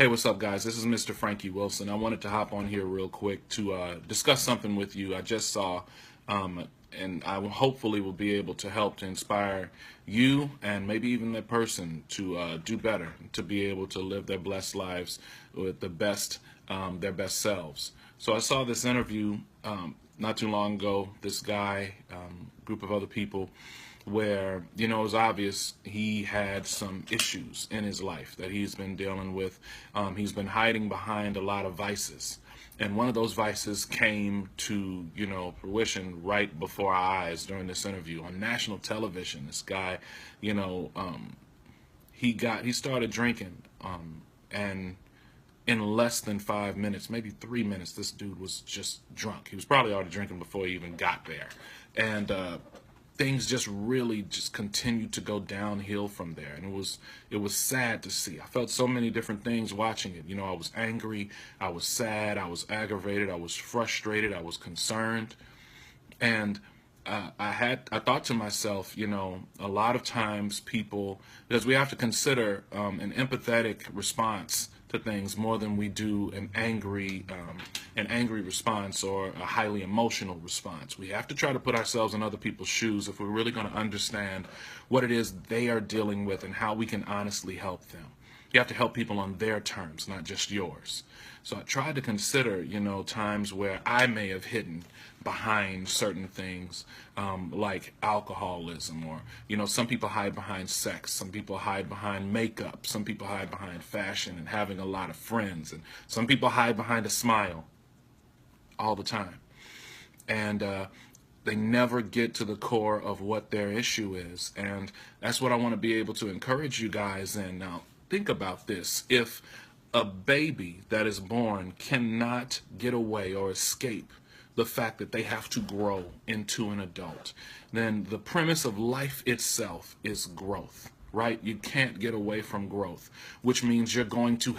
Hey, what's up, guys? This is Mr. Frankie Wilson. I wanted to hop on here real quick to discuss something with you I just saw, and hopefully will be able to help to inspire you and maybe even that person to do better, to be able to live their blessed lives with their best selves. So I saw this interview not too long ago. This guy, group of other people, where it was obvious he had some issues in his life that he's been dealing with. He's been hiding behind a lot of vices, and one of those vices came to fruition right before our eyes during this interview on national television. This guy, he started drinking, and in less than 5 minutes, maybe 3 minutes, this dude was just drunk. He was probably already drinking before he even got there, and things just really just continued to go downhill from there. And it was sad to see. I felt so many different things watching it. I was angry, I was sad, I was aggravated, I was frustrated, I was concerned. And I thought to myself, a lot of times people, because we have to consider an empathetic response to things more than we do an angry response or a highly emotional response. We have to try to put ourselves in other people's shoes if we're really going to understand what it is they are dealing with and how we can honestly help them. You have to help people on their terms, not just yours. So I tried to consider, times where I may have hidden behind certain things, like alcoholism, or, some people hide behind sex, some people hide behind makeup, some people hide behind fashion and having a lot of friends, and some people hide behind a smile all the time. And they never get to the core of what their issue is. And that's what I want to be able to encourage you guys in. Now, think about this. If a baby that is born cannot get away or escape the fact that they have to grow into an adult, then the premise of life itself is growth, right? You can't get away from growth, which means you're going to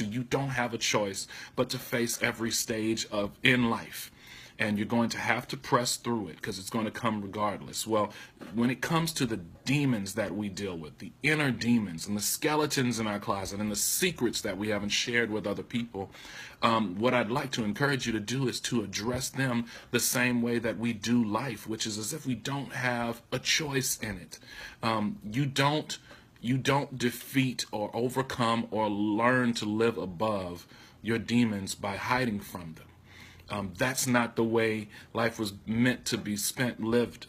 you don't have a choice but to face every stage in life. And you're going to have to press through it because it's going to come regardless. Well, when it comes to the demons that we deal with, the inner demons and the skeletons in our closet and the secrets that we haven't shared with other people, what I'd like to encourage you to do is to address them the same way that we do life, which is as if we don't have a choice in it. You don't defeat or overcome or learn to live above your demons by hiding from them. That's not the way life was meant to be lived.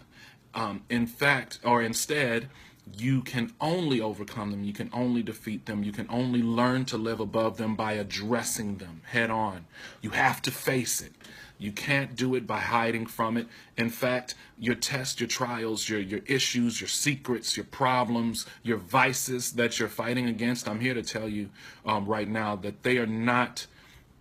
Instead, you can only overcome them, you can only defeat them, you can only learn to live above them by addressing them head on. You have to face it. You can't do it by hiding from it. In fact, your tests, your trials, your issues, your secrets, your problems, your vices that you're fighting against, I'm here to tell you right now that they are not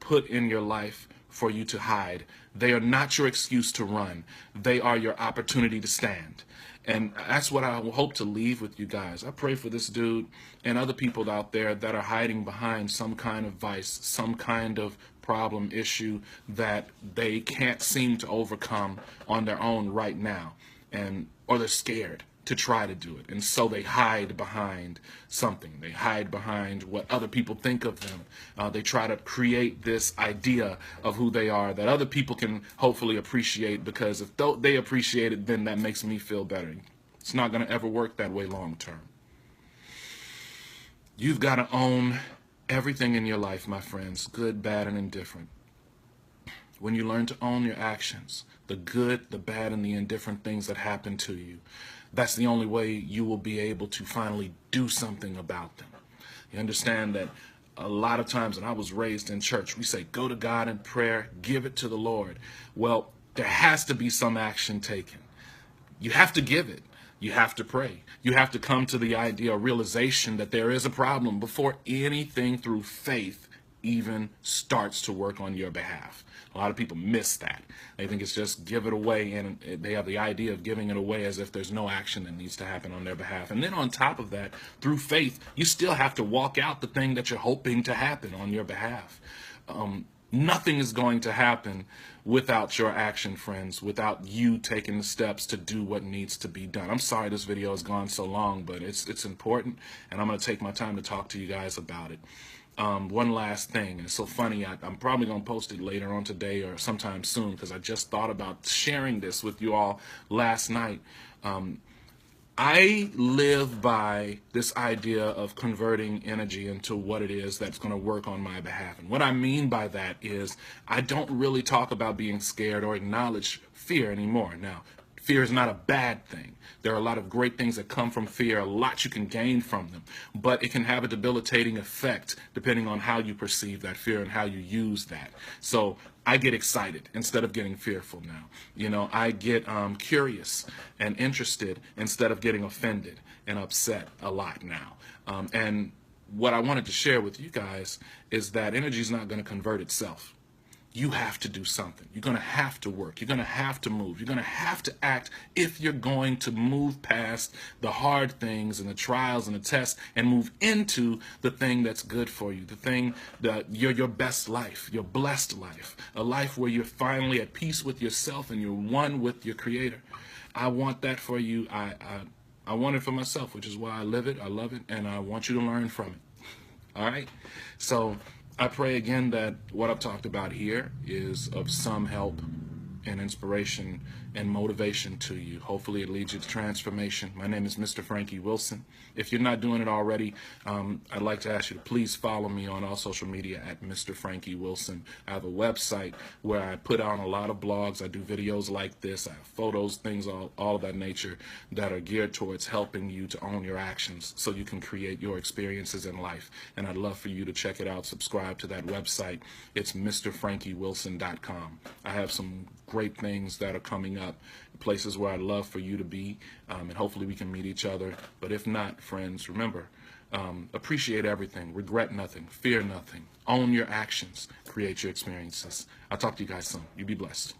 put in your life for you to hide. They are not your excuse to run. They are your opportunity to stand. And that's what I hope to leave with you guys. I pray for this dude and other people out there that are hiding behind some kind of vice, some kind of problem, issue that they can't seem to overcome on their own right now, or they're scared to try to do it. And so they hide behind something. They hide behind what other people think of them. They try to create this idea of who they are that other people can hopefully appreciate, because if they appreciate it, then that makes me feel better. It's not going to ever work that way long term. You've got to own everything in your life, my friends, good, bad, and indifferent. When you learn to own your actions, the good, the bad, and the indifferent things that happen to you, that's the only way you will be able to finally do something about them. You understand that a lot of times, and I was raised in church, we say, go to God in prayer, give it to the Lord. Well, there has to be some action taken. You have to give it. You have to pray. You have to come to the idea, realization that there is a problem before anything through faith even starts to work on your behalf. A lot of people miss that. They think it's just give it away, and they have the idea of giving it away as if there's no action that needs to happen on their behalf. And then on top of that, through faith, you still have to walk out the thing that you're hoping to happen on your behalf. Nothing is going to happen without your action, friends, without you taking the steps to do what needs to be done. I'm sorry this video has gone so long, but it's important, and I'm going to take my time to talk to you guys about it. One last thing, and it's so funny, I'm probably going to post it later on today or sometime soon, because I just thought about sharing this with you all last night. I live by this idea of converting energy into what it is that's going to work on my behalf. And what I mean by that is I don't really talk about being scared or acknowledge fear anymore. Now, fear is not a bad thing. There are a lot of great things that come from fear, a lot you can gain from them, but it can have a debilitating effect depending on how you perceive that fear and how you use that. So I get excited instead of getting fearful now. You know, I get curious and interested instead of getting offended and upset a lot now. And what I wanted to share with you guys is that energy is not going to convert itself. You have to do something. You're going to have to work. You're going to have to move. You're going to have to act if you're going to move past the hard things and the trials and the tests and move into the thing that's good for you, the thing that your best life, your blessed life, a life where you're finally at peace with yourself and you're one with your Creator. I want that for you. I want it for myself, which is why I live it, I love it, and I want you to learn from it. All right? So I pray again that what I've talked about here is of some help and inspiration and motivation to you. Hopefully it leads you to transformation. My name is Mr. Frankie Wilson. If you're not doing it already, I'd like to ask you to please follow me on all social media at Mr. Frankie Wilson. I have a website where I put out a lot of blogs. I do videos like this. I have photos, things, all of that nature that are geared towards helping you to own your actions so you can create your experiences in life. And I'd love for you to check it out. Subscribe to that website. It's MrFrankieWilson.com. I have some great things that are coming up, places where I'd love for you to be, and hopefully we can meet each other. But if not, friends, remember, appreciate everything, regret nothing, fear nothing, own your actions, create your experiences. I'll talk to you guys soon. You be blessed.